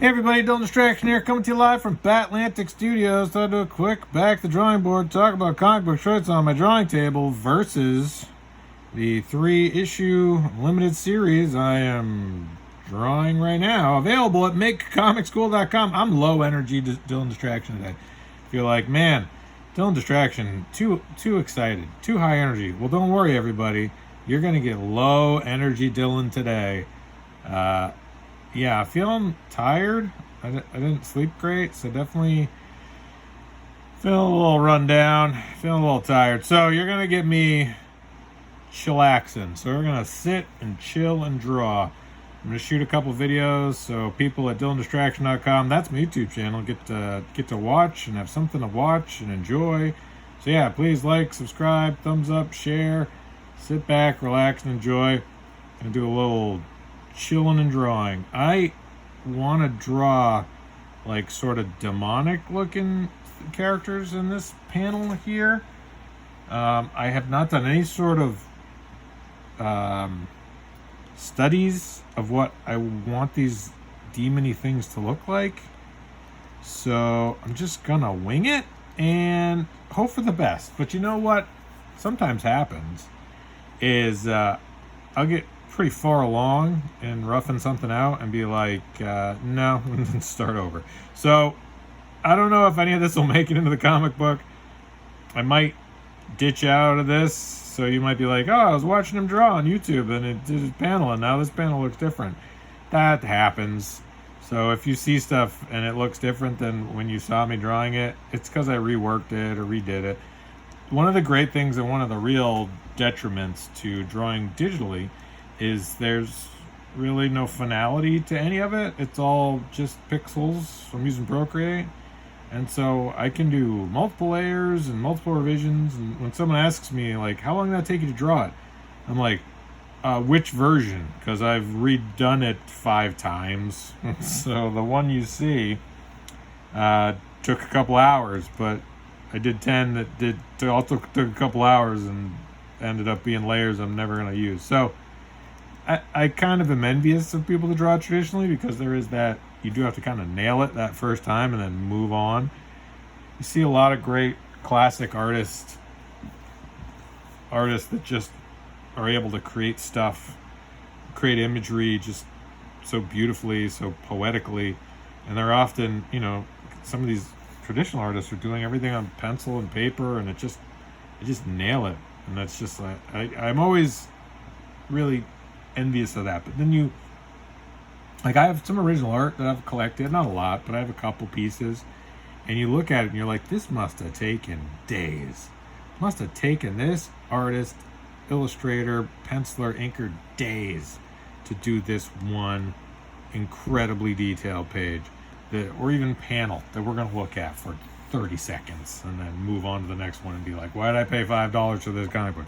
Hey everybody, Dylan Distraction here, coming to you live from Batlantic Studios. Thought I'd do a quick back to the drawing board, talk about comic book shorts on my drawing table versus the 3-issue limited series I am drawing right now, available at MakeComicSchool.com. I'm low energy Dylan Distraction today. Feel like, man, Dylan Distraction, too excited, too high energy. Well, don't worry everybody, you're gonna get low energy Dylan today. Yeah, feeling tired. I didn't sleep great, so definitely feeling a little run down, feeling a little tired. So you're going to get me chillaxing. So we're going to sit and chill and draw. I'm going to shoot a couple videos so people at DylanDistraction.com, that's my YouTube channel, get to watch and have something to watch and enjoy. So yeah, please like, subscribe, thumbs up, share, sit back, relax, and enjoy. Gonna do a little chilling and drawing. I want to draw like sort of demonic looking characters in this panel here. I have not done any sort of studies of what I want these demony things to look like, so I'm just gonna wing it and hope for the best. But you know what sometimes happens is I'll get pretty far along in roughing something out and be like, no, and start over. So I don't know if any of this will make it into the comic book. I might ditch out of this, so you might be like, oh, I was watching him draw on YouTube and it did his panel and now this panel looks different. That happens. So if you see stuff and it looks different than when you saw me drawing it, it's because I reworked it or redid it. One of the great things and one of the real detriments to drawing digitally is there's really no finality to any of it. It's all just pixels. I'm using Procreate, and so I can do multiple layers and multiple revisions. And when someone asks me like, how long did that take you to draw it, I'm like, which version? Because I've redone it 5 times. So the one you see took a couple hours, but I did 10 that all took a couple hours and ended up being layers I'm never going to use. So I kind of am envious of people that draw traditionally, because there is that, you do have to kind of nail it that first time and then move on. You see a lot of great classic artists that just are able to create stuff, create imagery just so beautifully, so poetically. And they're often, you know, some of these traditional artists are doing everything on pencil and paper, and they just nail it. And that's just like, I'm always really envious of that. But then I have some original art that I've collected, not a lot, but I have a couple pieces, and you look at it and you're like, this must have taken days. Must have taken this artist, illustrator, penciler, inker days to do this one incredibly detailed page or even panel that we're going to look at for 30 seconds and then move on to the next one and be like, why did I pay $5 for this comic book?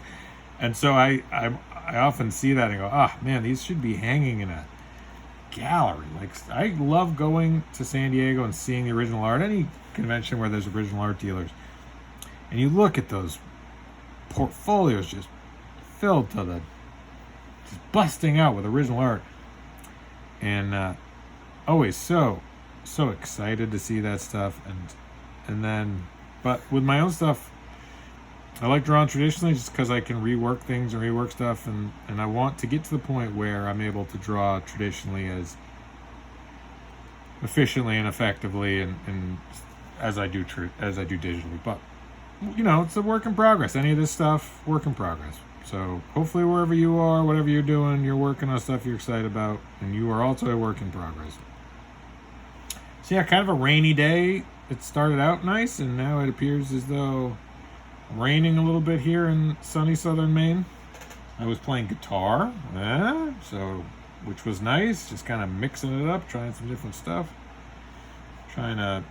And so I often see that and go, man, these should be hanging in a gallery. Like, I love going to San Diego and seeing the original art, any convention where there's original art dealers, and you look at those portfolios just filled to the, just busting out with original art, and always so excited to see that stuff. And then, but with my own stuff, I like drawing traditionally just because I can rework things and rework stuff, and I want to get to the point where I'm able to draw traditionally as efficiently and effectively and as I do digitally. But you know, it's a work in progress. Any of this stuff, work in progress. So hopefully wherever you are, whatever you're doing, you're working on stuff you're excited about, and you are also a work in progress. So yeah, kind of a rainy day. It started out nice, and now it appears as though raining a little bit here in sunny southern Maine. I was playing guitar, which was nice, just kind of mixing it up, trying some different stuff, trying to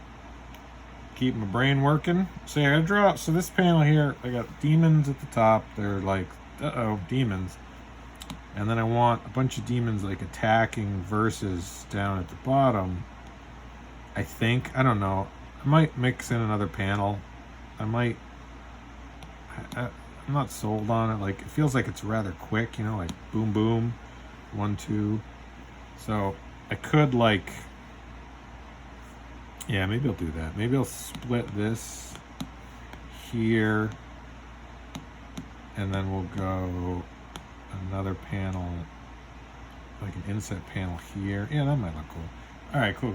keep my brain working. So yeah, I gotta draw. So this panel here, I got demons at the top. They're like, demons. And then I want a bunch of demons like attacking versus down at the bottom. I think, I don't know, I might mix in another panel. I'm not sold on it. Like, it feels like it's rather quick, you know, like boom, boom, 1, 2. So I could like Yeah, maybe I'll do that. Maybe I'll split this here, and then we'll go another panel, like an inset panel here. Yeah, that might look cool. All right, cool.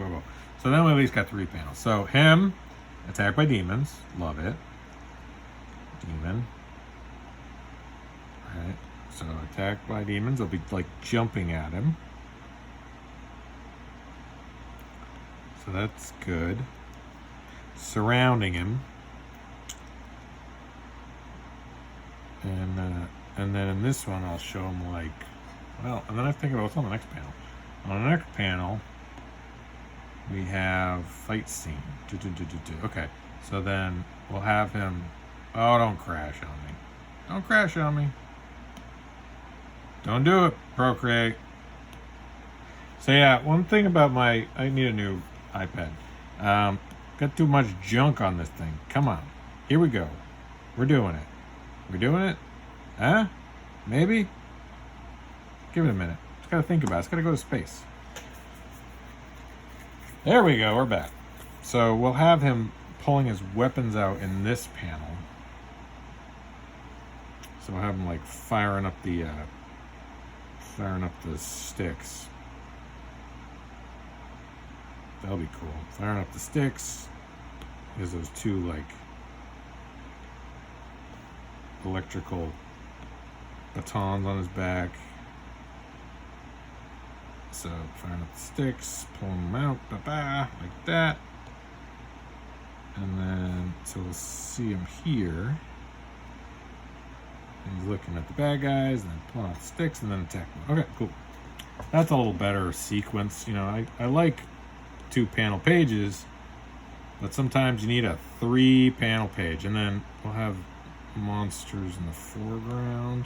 So then we at least got 3 panels. So him, attacked by demons. Love it. Demon. All right. So attacked by demons. They'll be like jumping at him. So that's good. Surrounding him. And then in this one, I'll show him like, well, and then I think about what's on the next panel. On the next panel, we have fight scene. Okay, so then we'll have him. Oh, don't crash on me! Don't crash on me! Don't do it, Procreate. So yeah, one thing about I need a new iPad. Got too much junk on this thing. Come on, here we go. We're doing it. We're doing it? Huh? Maybe? Give it a minute. Just gotta think about it. It's gotta go to space. There we go. We're back. So we'll have him pulling his weapons out in this panel. So we'll have him like firing up the sticks. That'll be cool. Firing up the sticks. There's those 2 like electrical batons on his back. So firing up the sticks, pulling them out, like that. And then, so we'll see him here. And he's looking at the bad guys, and then pulling out the sticks, and then attacking them. Okay, cool. That's a little better sequence. You know, I like 2 panel pages, but sometimes you need a 3 panel page. And then we'll have monsters in the foreground,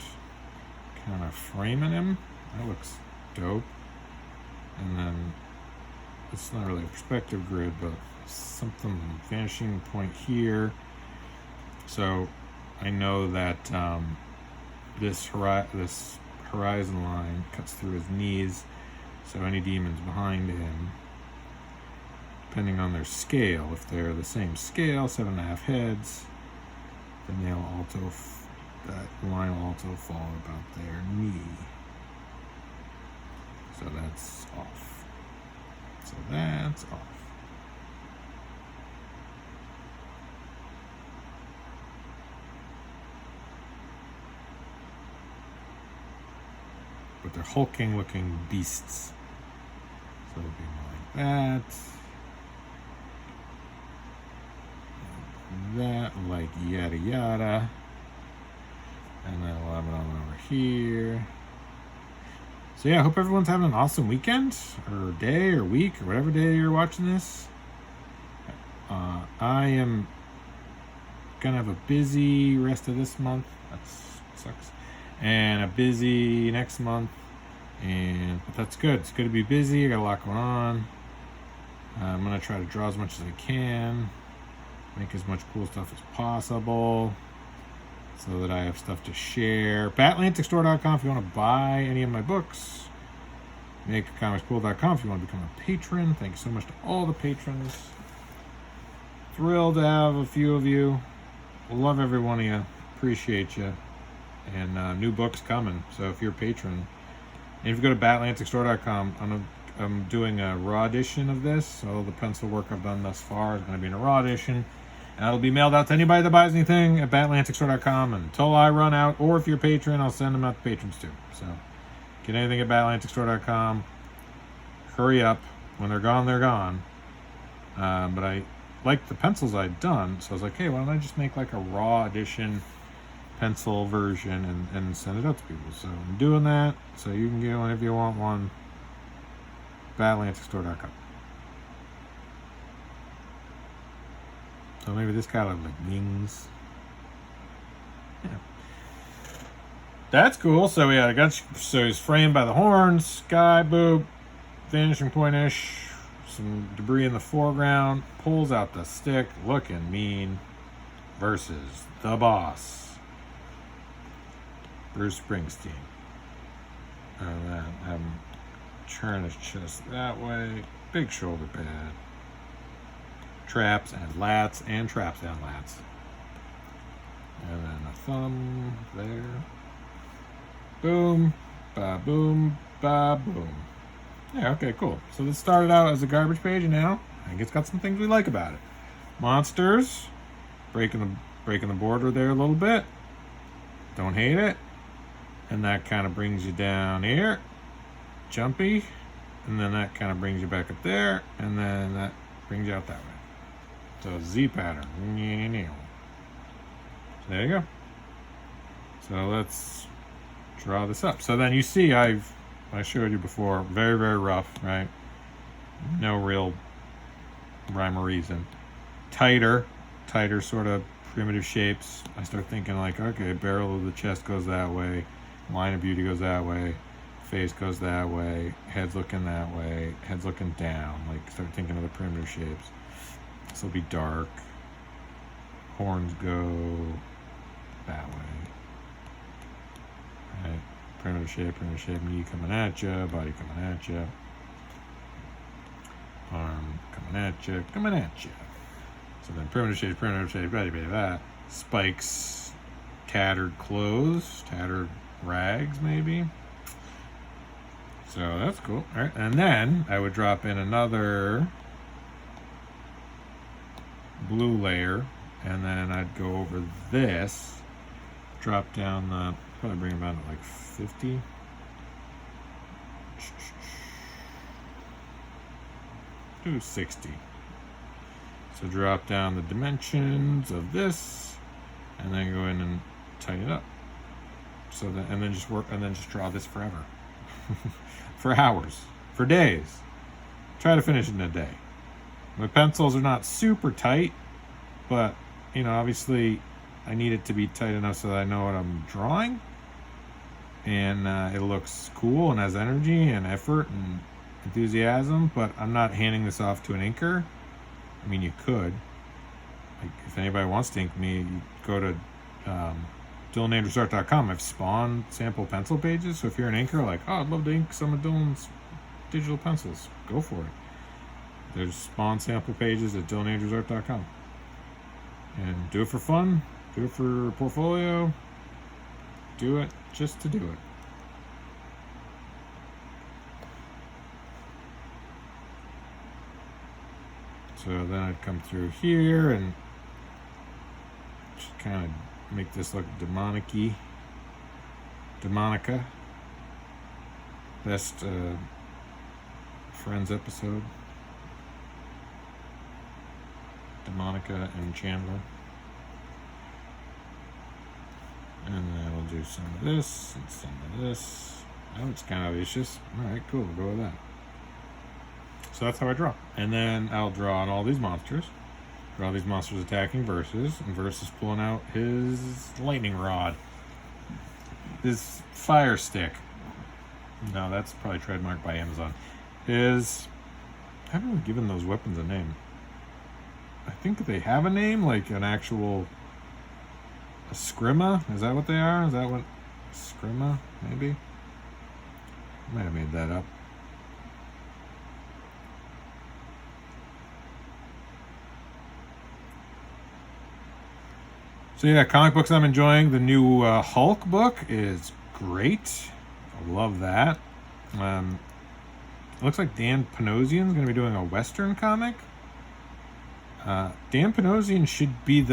kind of framing him. That looks dope. And then it's not really a perspective grid, but something vanishing point here. So I know that this horizon line cuts through his knees. So any demons behind him, depending on their scale, if they're the same scale, 7.5 heads, then that line will also fall about their knee. So that's off. So that's off. But they're hulking looking beasts. So it'll be more like that. That, like yada yada. And then we'll have it on over here. So yeah, I hope everyone's having an awesome weekend, or day, or week, or whatever day you're watching this. I am gonna have a busy rest of this month. That sucks. And a busy next month. But that's good. It's good to be busy. I got a lot going on. I'm gonna try to draw as much as I can. Make as much cool stuff as possible, so that I have stuff to share. BatlanticStore.com if you want to buy any of my books. MakeComicsCool.com if you want to become a patron. Thank you so much to all the patrons. Thrilled to have a few of you. Love every one of you. Appreciate you. And new books coming. So if you're a patron, and if you go to BatlanticStore.com, I'm doing a raw edition of this. So the pencil work I've done thus far is going to be in a raw edition. And it'll be mailed out to anybody that buys anything at BatlanticStore.com until I run out. Or if you're a patron, I'll send them out to patrons too. So get anything at BatlanticStore.com. Hurry up. When they're gone, they're gone. But I like the pencils I'd done. So I was like, hey, why don't I just make like a raw edition pencil version and send it out to people. So I'm doing that. So you can get one if you want one. BatlanticStore.com. So maybe this guy looked like wings. Yeah. That's cool. So yeah, so he's framed by the horns, sky boob, vanishing point-ish, some debris in the foreground, pulls out the stick, looking mean, versus the boss, Bruce Springsteen. And then have him turn his chest that way, big shoulder pad. traps and lats and traps and lats. And then a thumb there. Boom, ba boom, ba boom. Yeah, okay, cool. So this started out as a garbage page, and now I think it's got some things we like about it. Monsters, breaking the border there a little bit. Don't hate it. And that kind of brings you down here. Jumpy. And then that kind of brings you back up there. And then that brings you out that way. So Z pattern. So there you go. So let's draw this up. So then you see I showed you before, very, very rough, right? No real rhyme or reason. Tighter sort of primitive shapes. I start thinking like, okay, barrel of the chest goes that way, line of beauty goes that way, face goes that way, head's looking that way, head's looking down. Like start thinking of the primitive shapes. This will be dark. Horns go that way. Right. Primitive shape, knee coming at you, body coming at you. Arm coming at you. So then primitive shape, that. Spikes, tattered clothes, tattered rags maybe. So that's cool. All right, and then I would drop in another blue layer, and then I'd go over this, drop down the, probably bring it down to like 50. Do 60. So drop down the dimensions of this, and then go in and tighten it up. So then, and then just draw this forever, for hours, for days. Try to finish it in a day. My pencils are not super tight, but obviously, I need it to be tight enough so that I know what I'm drawing, and it looks cool and has energy and effort and enthusiasm. But I'm not handing this off to an inker. I mean, you could. Like, if anybody wants to ink me, you go to DylanAndrewsArt.com. I've spawned sample pencil pages. So if you're an inker, like, oh, I'd love to ink some of Dylan's digital pencils, go for it. There's spawn sample pages at DylanAndrewsArt.com. And do it for fun. Do it for portfolio. Do it just to do it. So then I'd come through here and just kind of make this look demonic-y. Demonica. Best Friends episode. Demonica and Chandler. And then we'll do some of this and some of this. Oh, it's kind of vicious. Alright, cool, we'll go with that. So that's how I draw. And then I'll draw on all these monsters. Draw these monsters attacking Versus, and Versus pulling out his lightning rod. His fire stick. No, that's probably trademarked by Amazon. I haven't really given those weapons a name. I think they have a name, like an actual Eskrima. Is that what they are? Is that what Eskrima? Maybe. I might have made that up. So yeah, comic books I'm enjoying. The new Hulk book is great. I love that. It looks like Dan Panosian is going to be doing a Western comic. Dan Panosian should be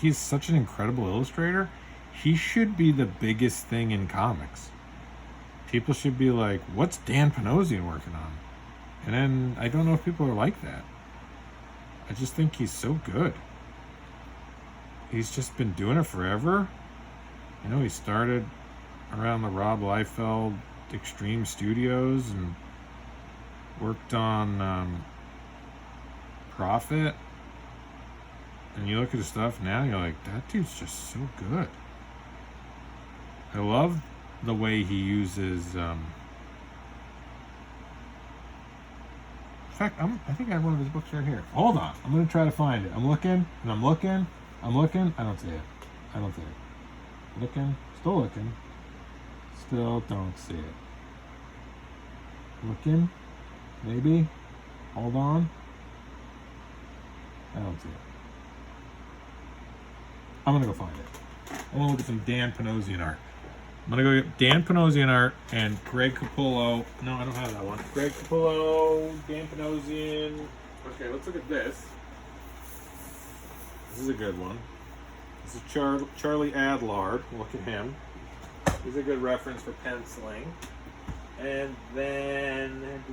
he's such an incredible illustrator. He should be the biggest thing in comics. People should be like, what's Dan Panosian working on? And then I don't know if people are like that. I just think he's so good. He's just been doing it forever. He started around the Rob Liefeld Extreme Studios and worked on Prophet. And you look at his stuff now, you're like, that dude's just so good. I love the way he uses. In fact, I think I have one of his books right here. Hold on, I'm gonna try to find it. I'm looking, and I'm looking. I don't see it. Looking, still looking. Still don't see it. Looking, maybe. Hold on. I don't see it. I'm gonna go find it. I want to look at some Dan Panosian art. I'm gonna go get Dan Panosian art and Greg Capullo. No, I don't have that one. Greg Capullo, Dan Panosian. Okay, let's look at this. This is a good one. This is Charlie Adlard. Look at him. He's a good reference for penciling. And then I don't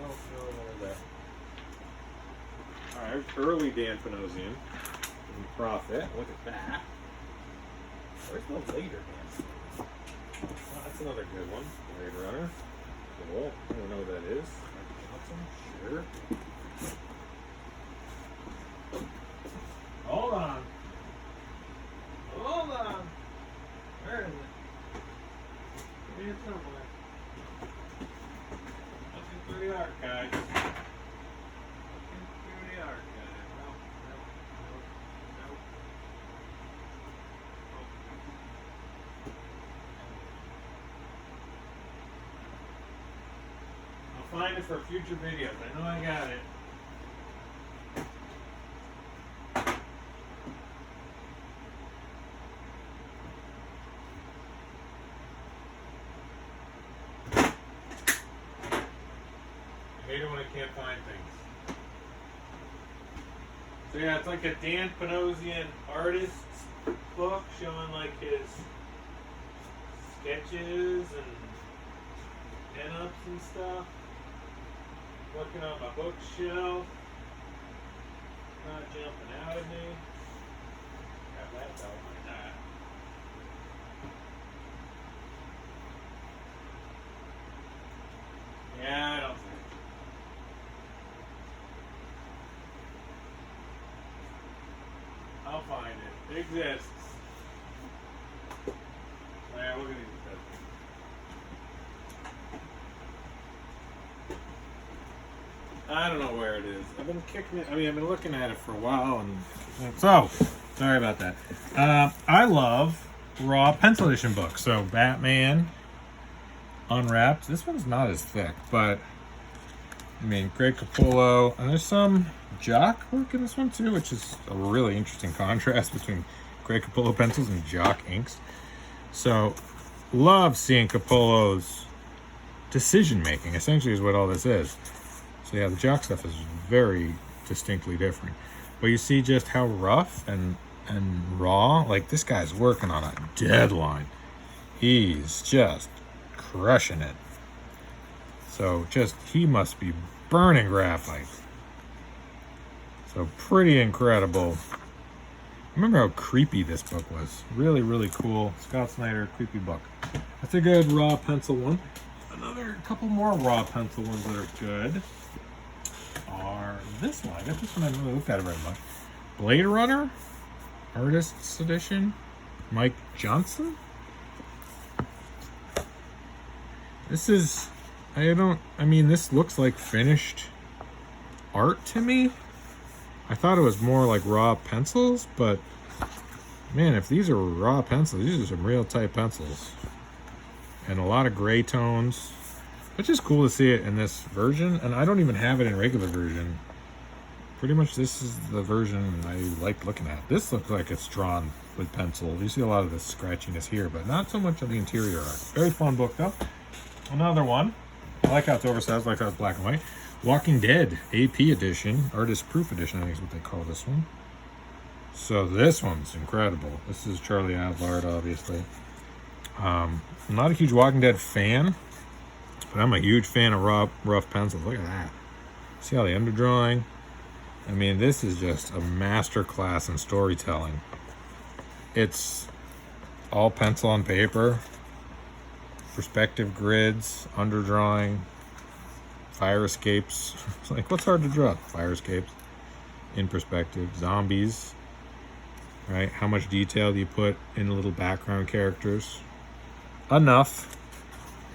know that. Alright, early Dan Panosian in Prophet. Look at that. Where's the later Dan? Oh, that's another good one. Blade Runner. Cool. I don't know what that is. Johnson? Sure. Hold on. Hold on. Where is it? Maybe it's somewhere. Looking through the archives. Looking through the archives. Nope. I'll find it for future videos. I know I got it. I hate it when I can't find things. So yeah, it's like a Dan Panosian artist's book showing like his sketches and pinups and stuff. Looking on my bookshelf. Not jumping out at me. Got that out like that. Yeah, I don't think. I'll find it. It exists. Yeah, look at these. I don't know where it is. I've been kicking it. I mean, I've been looking at it for a while, and so sorry about that. I love raw pencil edition books. So Batman Unwrapped. This one's not as thick, but I mean, Greg Capullo, and there's some Jock work in this one too, which is a really interesting contrast between Greg Capullo pencils and Jock inks. So, love seeing Capullo's decision making. Essentially, is what all this is. So yeah, the Jock stuff is very distinctly different. But you see just how rough and raw. Like this guy's working on a deadline. He's just crushing it. So he must be burning graphite. So pretty incredible. Remember how creepy this book was. Really, really cool. Scott Snyder, creepy book. That's a good raw pencil one. Another couple more raw pencil ones that are good are this one. I guess this one I haven't really looked at it very much. Blade Runner, Artist's Edition, Mike Johnson. This is, this looks like finished art to me. I thought it was more like raw pencils, but man, if these are raw pencils, these are some real tight pencils. And a lot of gray tones, which is cool to see it in this version. And I don't even have it in regular version. Pretty much this is the version I like looking at. This looks like it's drawn with pencil. You see a lot of the scratchiness here, but not so much of the interior art. Very fun book though. Another one. I like how it's oversized, I like how it's black and white. Walking Dead AP edition, artist proof edition, I think is what they call this one. So this one's incredible. This is Charlie Adlard, obviously. I'm not a huge Walking Dead fan, but I'm a huge fan of rough pencils. Look at that. See how the underdrawing? I mean, this is just a master class in storytelling. It's all pencil on paper, perspective grids, underdrawing, fire escapes. It's like, what's hard to draw? Fire escapes in perspective, zombies, right? How much detail do you put in little background characters? Enough.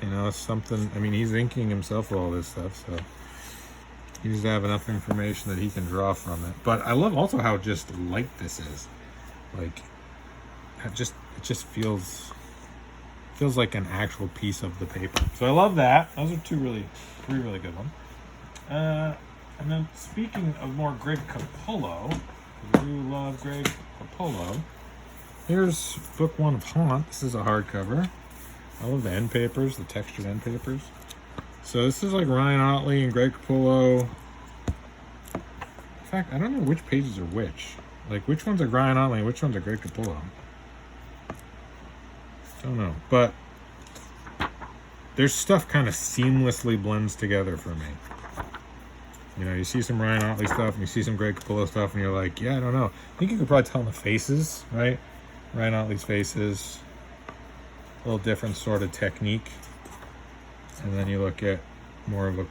It's something. I mean, he's inking himself with all this stuff, so he needs to have enough information that he can draw from it. But I love also how just light this is. Like, it just feels like an actual piece of the paper. So I love that. Those are three really good ones. And then speaking of more Greg Capullo, I do love Greg Capullo. Here's book 1 of Haunt. This is a hardcover. I love the end papers, the textured end papers. So this is like Ryan Ottley and Greg Capullo. In fact, I don't know which pages are which. Like, which ones are Ryan Ottley and which ones are Greg Capullo? Don't know. But their stuff kind of seamlessly blends together for me. You know, you see some Ryan Ottley stuff and you see some Greg Capullo stuff and you're like, yeah, I don't know. I think you could probably tell in the faces, right? Ryan Ottley's faces, a little different sort of technique. And then you look at more of a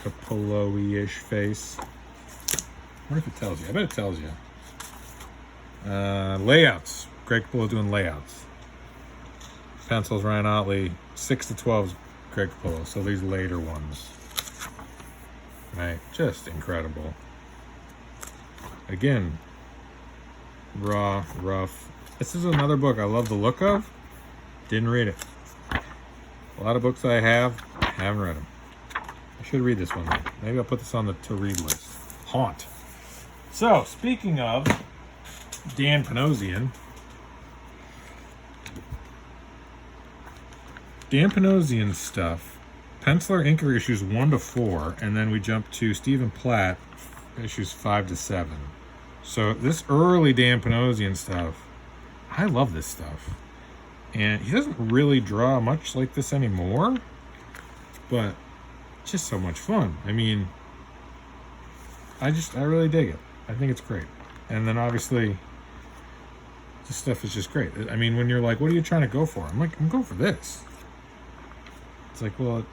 Capullo-ish face. I wonder if it tells you. I bet it tells you. Layouts. Greg Capullo doing layouts. Pencils, Ryan Ottley. 6 to 12 is Greg Capullo. So these later ones. Right? Just incredible. Again, raw, rough. This is another book I love the look of. Didn't read it. A lot of books I haven't read them. I should read this one. Maybe I'll put this on the to-read list. Haunt. So, speaking of Dan Panosian. Dan Panosian stuff. Penciler Inker issues 1 to 4, and then we jump to Stephen Platt issues 5 to 7. So this early Dan Panosian stuff, I love this stuff. And he doesn't really draw much like this anymore, but it's just so much fun. I mean, I really dig it. I think it's great. And then obviously, this stuff is just great. I mean, when you're like, what are you trying to go for? I'm like, I'm going for this. It's like, well,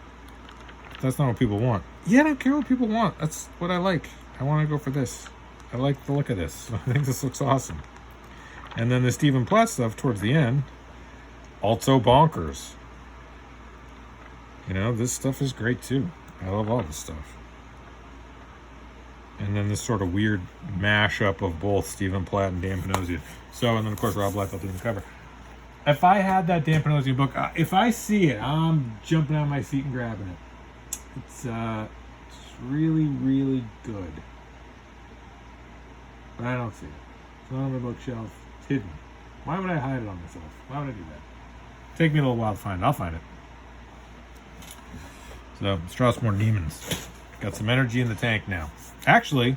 that's not what people want. Yeah, I don't care what people want. That's what I like. I want to go for this. I like the look of this. I think this looks awesome. And then the Stephen Platt stuff towards the end, also bonkers. You know, this stuff is great too. I love all this stuff. And then this sort of weird mashup of both Stephen Platt and Dan Panosian. So, and then of course Rob Liefeld doing the cover. If I had that Dan Panosian book, if I see it, I'm jumping out of my seat and grabbing it. It's really, really good. But I don't see it. It's not on the bookshelf. It's hidden. Why would I hide it on myself? Why would I do that? Take me a little while to find it. I'll find it. So, Strathmore Demons. Got some energy in the tank now. Actually,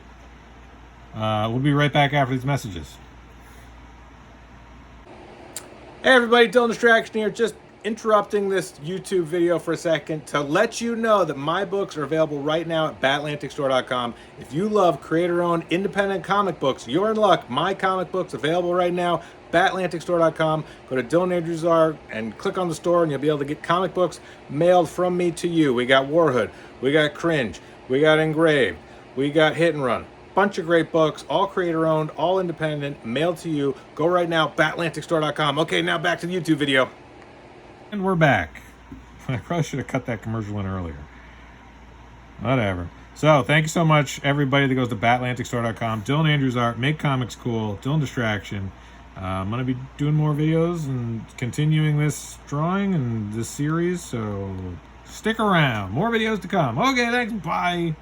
we'll be right back after these messages. Hey everybody, Dylan Distraction here. Just interrupting this YouTube video for a second to let you know that my books are available right now at BatAtlanticStore.com. If you love creator-owned independent comic books, you're in luck. My comic books available right now, BatAtlanticStore.com. Go to Dylan Andrews Art and click on the store and you'll be able to get comic books mailed from me to you. We got Warhood, we got Cringe, we got Engraved, we got Hit and Run. Bunch of great books, all creator-owned, all independent, mailed to you. Go right now, BatAtlanticStore.com. Okay, now back to the YouTube video. And we're back. I probably should have cut that commercial in earlier. Whatever. So, thank you so much, everybody that goes to BatAtlanticStore.com. Dylan Andrews Art, make comics cool. Dylan Distraction. I'm going to be doing more videos and continuing this drawing and this series, so stick around. More videos to come. Okay, thanks. Bye.